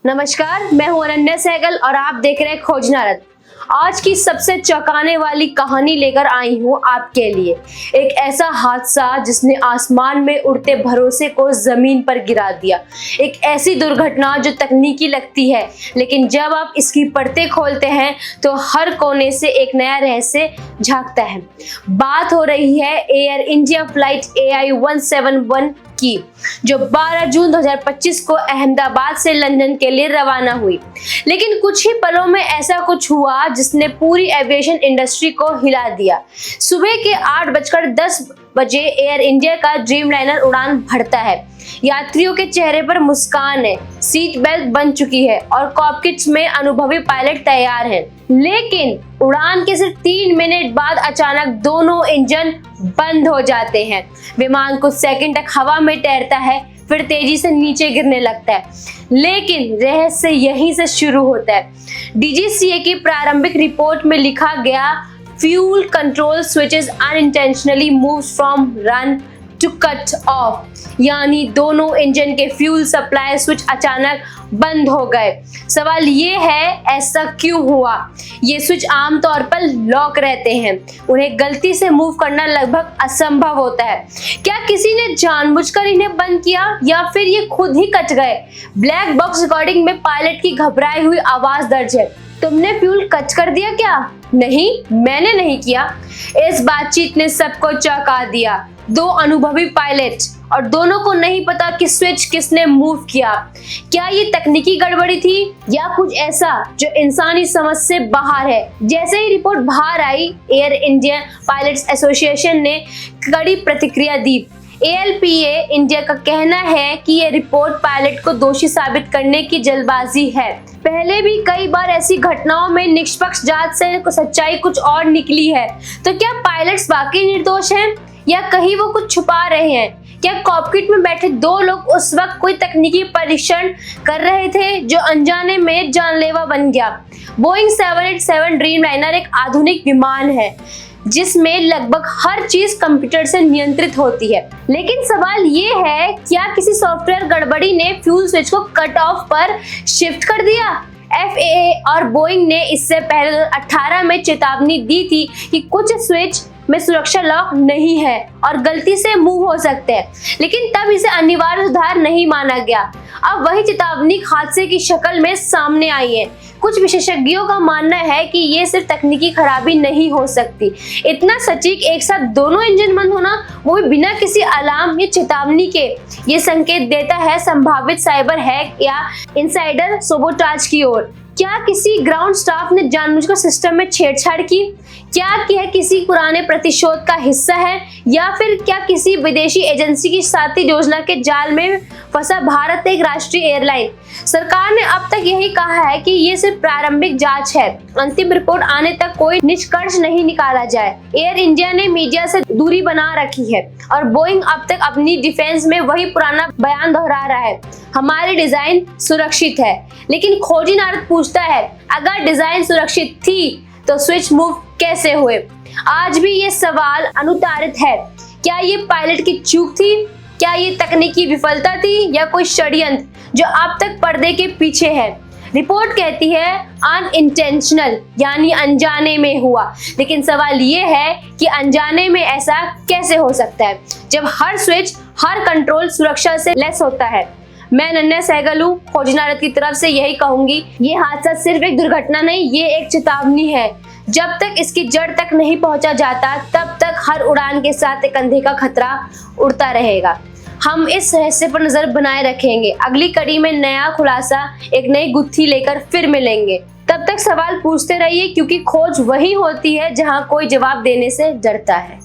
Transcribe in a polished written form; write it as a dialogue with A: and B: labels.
A: नमस्कार, मैं हूं अनन्या सहगल और आप देख रहे हैं खोजना रथ। आज की सबसे चौंकाने वाली कहानी लेकर आई हूं आपके लिए। एक ऐसा हादसा जिसने आसमान में उड़ते भरोसे को जमीन पर गिरा दिया। एक ऐसी दुर्घटना जो तकनीकी लगती है, लेकिन जब आप इसकी परतें खोलते हैं तो हर कोने से एक नया रहस्य झांकता है। बात हो रही है एयर इंडिया फ्लाइट AI-171 की, जो 12 जून 2025 को अहमदाबाद से लंदन के लिए रवाना हुई। लेकिन कुछ ही पलों में ऐसा कुछ हुआ जिसने पूरी एविएशन इंडस्ट्री को हिला दिया। सुबह के 8:10 बजे एयर इंडिया का ड्रीमलाइनर उड़ान भरता है। यात्रियों के चेहरे पर मुस्कान है, सीट बेल्ट बन चुकी है और कॉकपिट्स में अनुभवी पायलट तैयार हैं। लेकिन उड़ान के सिर्फ 3 मिनट बाद अचानक दोनों इंजन बंद हो जाते हैं। विमान कुछ सेकंड तक हवा में तैरता है, फिर तेजी से नीचे गिरने लगता है। लेकिन रहस्य यहीं से शुरू होता है। DGCA की प्रारंभिक रिपोर्ट में लिखा गया, fuel control switches unintentionally moves from run to cut off, यानी दोनों इंजन के फ्यूल सप्लाई स्विच अचानक बंद हो गए। सवाल ये है, ऐसा क्यों हुआ? ये स्विच आमतौर पर लॉक रहते हैं, उन्हें गलती से मूव करना लगभग असंभव होता है। क्या किसी ने जानबूझकर इन्हें बंद किया या फिर ये खुद ही कट गए? ब्लैक बॉक्स रिकॉर्डिंग में पायलट की घबराई हुई आवाज दर्ज है, तुमने फ्यूल कट कर दिया क्या? नहीं, मैंने नहीं किया। इस बातचीत ने सबको चौंका दिया। 2 अनुभवी पायलट और दोनों को नहीं पता कि स्विच किसने मूव किया। क्या ये तकनीकी गड़बड़ी थी या कुछ ऐसा जो इंसानी समझ से बाहर है? जैसे ही रिपोर्ट बाहर आई, एयर इंडिया पायलट्स एसोसिएशन ने कड़ी प्रतिक्रिया दी। ALPA इंडिया का कहना है कि यह रिपोर्ट पायलट को दोषी साबित करने की जल्दबाजी है। पहले भी कई बार ऐसी घटनाओं में निष्पक्ष जांच से सच्चाई कुछ और निकली है। तो क्या पायलट्स वाकई निर्दोष हैं या कहीं वो कुछ छुपा रहे हैं? क्या कॉकपिट में बैठे 2 लोग उस वक्त कोई तकनीकी परीक्षण कर रहे थे जो अनजाने में जानलेवा बन गया? बोइंग 787 ड्रीमलाइनर एक आधुनिक विमान है जिसमें लगभग हर चीज कंप्यूटर से नियंत्रित होती है। लेकिन सवाल ये है, क्या किसी सॉफ्टवेयर गड़बड़ी ने फ्यूल स्विच को कट ऑफ पर शिफ्ट कर दिया? FAA और बोइंग ने इससे पहले 2018 में चेतावनी दी थी कि कुछ स्विच में सुरक्षा लॉक नहीं है और गलती से मूव हो सकते हैं, लेकिन तब इसे अनिवार्य सुधार नहीं माना गया। अब वही चेतावनी हादसे की शक्ल में सामने आई है। कुछ विशेषज्ञों का मानना है कि ये सिर्फ तकनीकी खराबी नहीं हो सकती। इतना सटीक एक साथ दोनों इंजन बंद होना, वो भी बिना किसी अलार्म या चेतावनी के, ये संकेत देता है संभावित साइबर हैक या इनसाइडर सबोटाज की ओर। क्या किसी ग्राउंड स्टाफ ने जानबूझकर सिस्टम में छेड़छाड़ की? क्या यह किसी पुराने प्रतिशोध का हिस्सा है या फिर क्या किसी विदेशी एजेंसी की साथी योजना के जाल में फंसा भारत एक राष्ट्रीय एयरलाइन? सरकार ने अब तक यही कहा है कि ये सिर्फ प्रारंभिक जांच है, अंतिम रिपोर्ट आने तक कोई निष्कर्ष नहीं निकाला जाए। एयर इंडिया ने मीडिया से दूरी बना रखी है और बोइंग अब तक अपनी डिफेंस में वही पुराना बयान दोहरा रहा है, हमारी डिजाइन सुरक्षित है। लेकिन खोजना रथ पूछता है, अगर डिजाइन सुरक्षित थी तो स्विच मूव कैसे हुए? आज भी ये सवाल अनुत्तरित है। क्या ये पायलट की चूक थी? क्या ये तकनीकी विफलता थी या कोई षड्यंत्र जो अब तक पर्दे के पीछे है? रिपोर्ट कहती है अनइंटेंशनल, यानी अनजाने में हुआ। लेकिन सवाल ये है कि अनजाने में ऐसा कैसे हो सकता है जब हर स्विच, हर कंट्रोल सुरक्षा से लैस होता है। मैं अनन्या सहगल हूँ, खोजना रथ की तरफ से यही कहूंगी, ये हादसा सिर्फ एक दुर्घटना नहीं, ये एक चेतावनी है। जब तक इसकी जड़ तक नहीं पहुंचा जाता, तब तक हर उड़ान के साथ एक अंधे का खतरा उड़ता रहेगा। हम इस रहस्य पर नजर बनाए रखेंगे। अगली कड़ी में नया खुलासा, एक नई गुत्थी लेकर फिर मिलेंगे। तब तक सवाल पूछते रहिए, क्योंकि खोज वही होती है जहां कोई जवाब देने से डरता है।